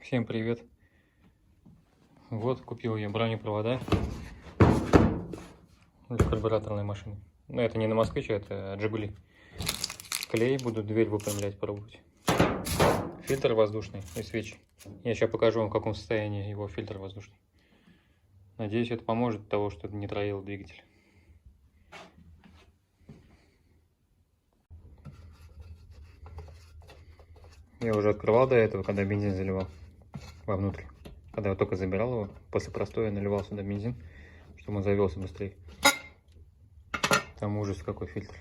Всем привет! Вот купил я бронепровода для карбюраторной машины. Но это не на Москвиче, это Жигули. Клей, буду дверь выпрямлять, пробовать. Фильтр воздушный и свечи. Я сейчас покажу вам, в каком состоянии его фильтр воздушный. Надеюсь, это поможет от того, что не троил двигатель. Я уже открывал до этого, когда бензин заливал вовнутрь. Когда я только забирал его, после простоя наливал сюда бензин, чтобы он завелся быстрее. Там ужас какой фильтр.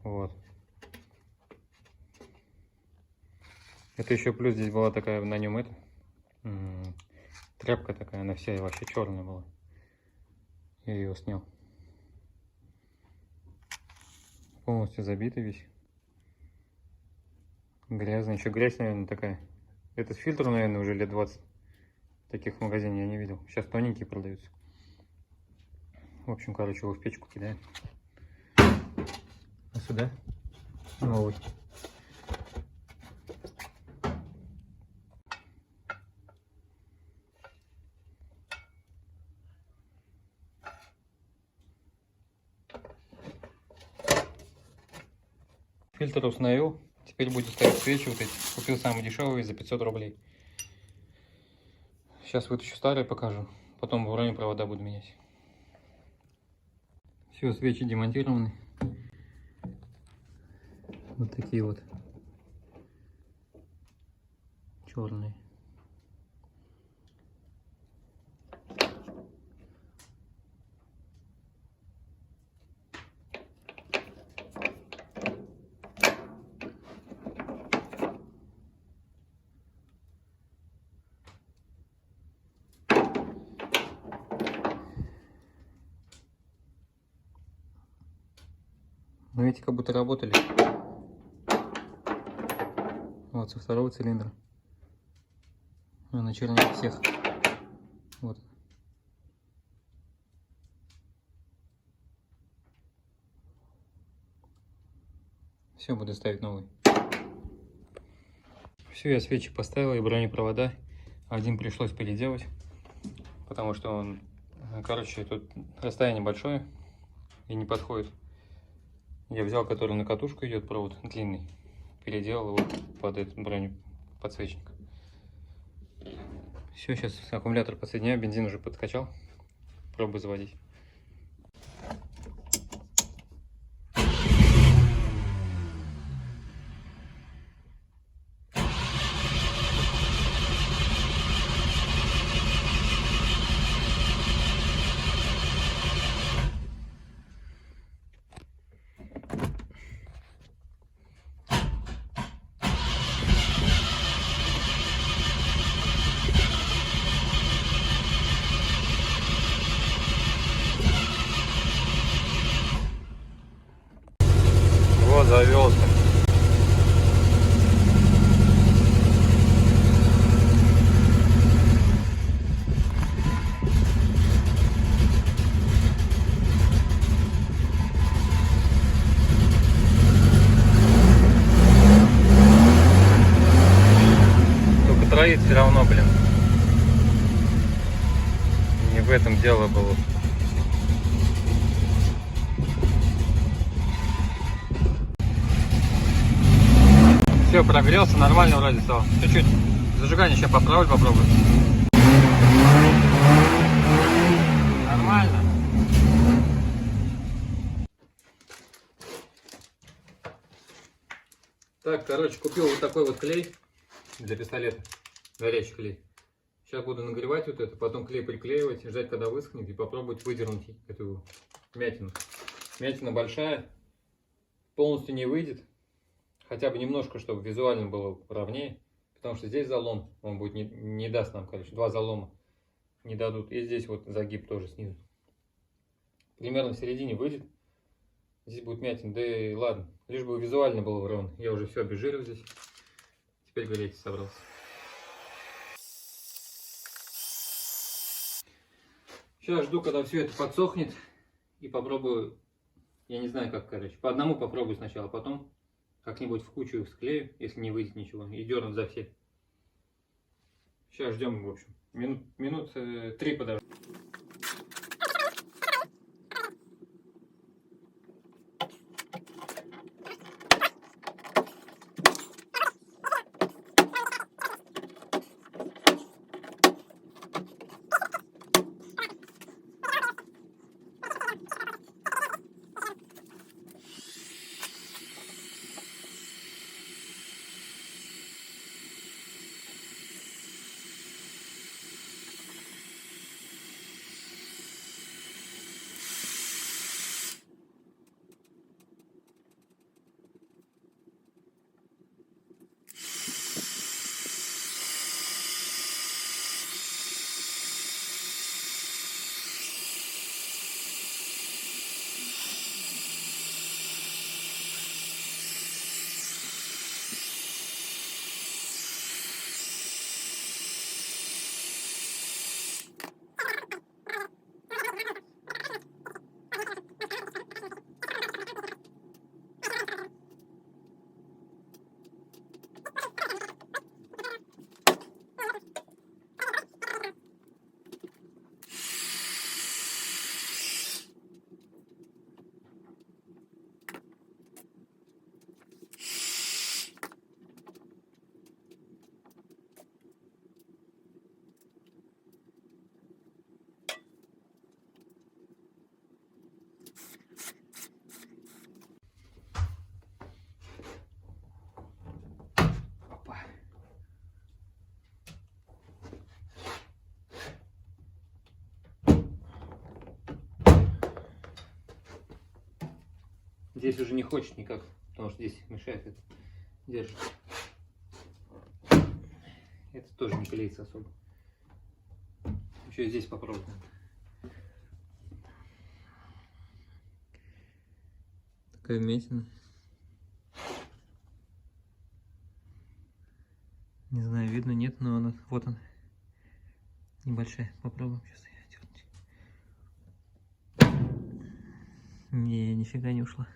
Вот. Это еще плюс здесь была такая на нем тряпка такая, она вся вообще черная была. Я ее снял. Полностью забитый весь. Грязный. Еще грязь, наверное, такая. Этот фильтр, наверное, уже лет 20. Таких в магазине я не видел. Сейчас тоненькие продаются. В общем, короче, его в печку кидаем. А сюда новый. Фильтр установил. Теперь будет ставить свечи вот эти. Купил самый дешевый за 500 рублей. Сейчас вытащу старые, покажу. Потом бронепровода буду менять. Все, свечи демонтированы. Вот такие вот. Черные. Но эти как будто работали. Вот со второго цилиндра. На черных всех. Вот. Все, буду ставить новый. Все, я свечи поставил и бронепровода. Один пришлось переделать, потому что он, короче, тут расстояние большое и не подходит. Я взял, который на катушку идет, провод длинный, переделал его под этот бронеподсвечник. Все, сейчас аккумулятор подсоединяю, бензин уже подкачал, пробую заводить. Вот, завелся. Только троит все равно, блин. Не в этом дело было. Все, прогрелся, нормально вроде стало. Чуть-чуть зажигание сейчас попробую. Нормально. Так, короче, купил вот такой вот клей для пистолета. Горячий клей. Сейчас буду нагревать вот это, потом клей приклеивать, ждать, когда высохнет, и попробовать выдернуть эту вмятину. Вмятина большая, полностью не выйдет. Хотя бы немножко, чтобы визуально было ровнее. Потому что здесь залом, он будет не даст нам, короче, два залома не дадут. И здесь вот загиб тоже снизу. Примерно в середине выйдет. Здесь будет вмятина, да и ладно. Лишь бы визуально было ровно. Я уже все обезжирил здесь. Теперь греть собрался. Сейчас жду, когда все это подсохнет. И попробую, я не знаю как, короче. По одному попробую сначала, потом Как-нибудь в кучу их склею, если не выйдет ничего, и дерну за все. Сейчас ждем, в общем. Минут 3 подождем. Здесь уже не хочет никак, потому что здесь мешает это, держит. Это тоже не клеится особо. Еще и здесь попробуем. Такая вмятина. Не знаю, видно, нет, но она, вот она, небольшая. Попробуем сейчас ее дернуть. Не, нифига не ушла.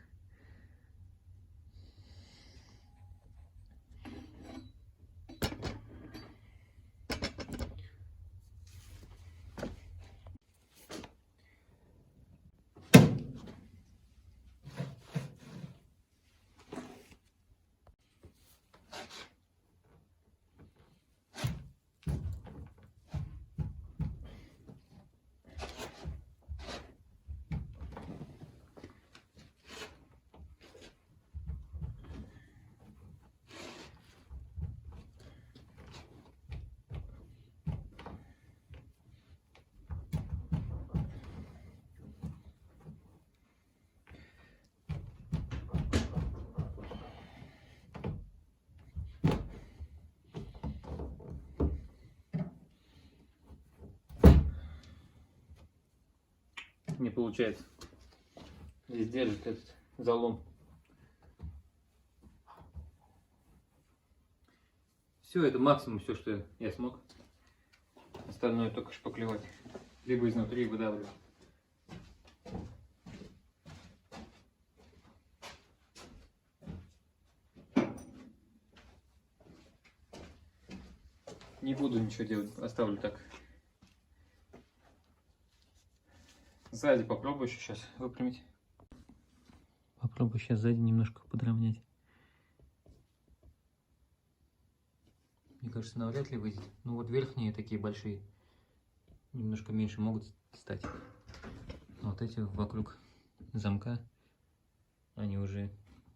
Не получается. Здесь держит этот залом. Все, это максимум, все, что я смог. Остальное только шпаклевать. Либо изнутри выдавливать. Не буду ничего делать, оставлю так. Сзади попробую еще сейчас выпрямить. Попробую сейчас сзади немножко подровнять. Мне кажется, навряд ли выйдет. Ну вот верхние такие большие, немножко меньше могут стать. А вот эти вокруг замка, они уже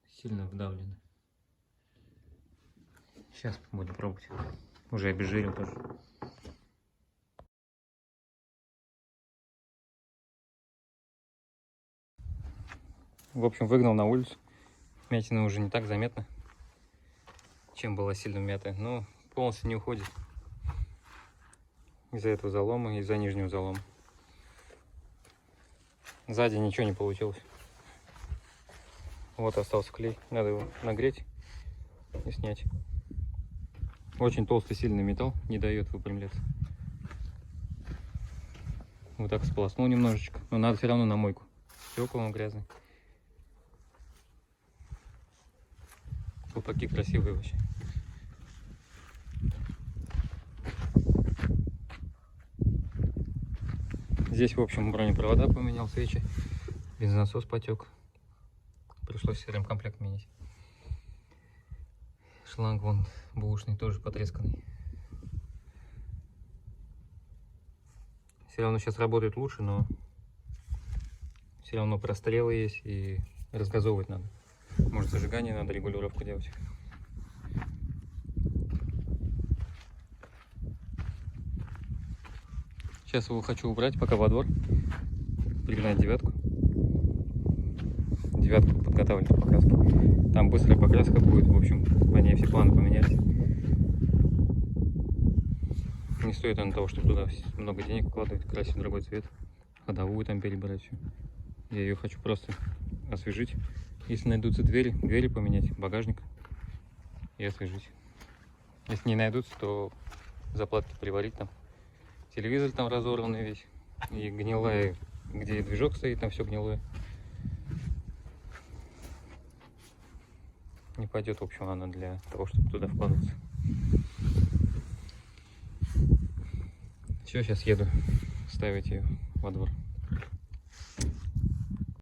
сильно вдавлены. Сейчас будем пробовать. Уже обезжирил тоже. В общем, выгнал на улицу. Вмятина уже не так заметна, чем была сильно вмятая, но полностью не уходит. Из-за этого залома, из-за нижнего залома. Сзади ничего не получилось. Вот остался клей. Надо его нагреть и снять. Очень толстый, сильный металл, не дает выпрямляться. Вот так сполоснул немножечко, но надо все равно на мойку. Стекла он грязный. Колпаки красивые вообще. Здесь, в общем, бронепровода поменял, свечи. Бензонасос потек. Пришлось серым комплект менять. Шланг вон бэушный, тоже потресканный. Все равно сейчас работает лучше, но все равно прострелы есть и разгазовывать надо. Может, зажигание надо, регулировку делать. Сейчас его хочу убрать пока во двор. Пригнать девятку. Девятку подготавливать к покраске. Там быстрая покраска будет. В общем, по ней все планы поменялись. Не стоит она того, чтобы туда много денег вкладывать, красить в другой цвет. Ходовую там перебирать все. Я ее хочу просто освежить. Если найдутся двери поменять, багажник и освежить. Если не найдутся, то заплатки приварить там. Телевизор там разорванный весь. И гнилая, где движок стоит, там все гнилое. Не пойдет, в общем, она для того, чтобы туда вкладываться. Все, сейчас еду ставить ее во двор.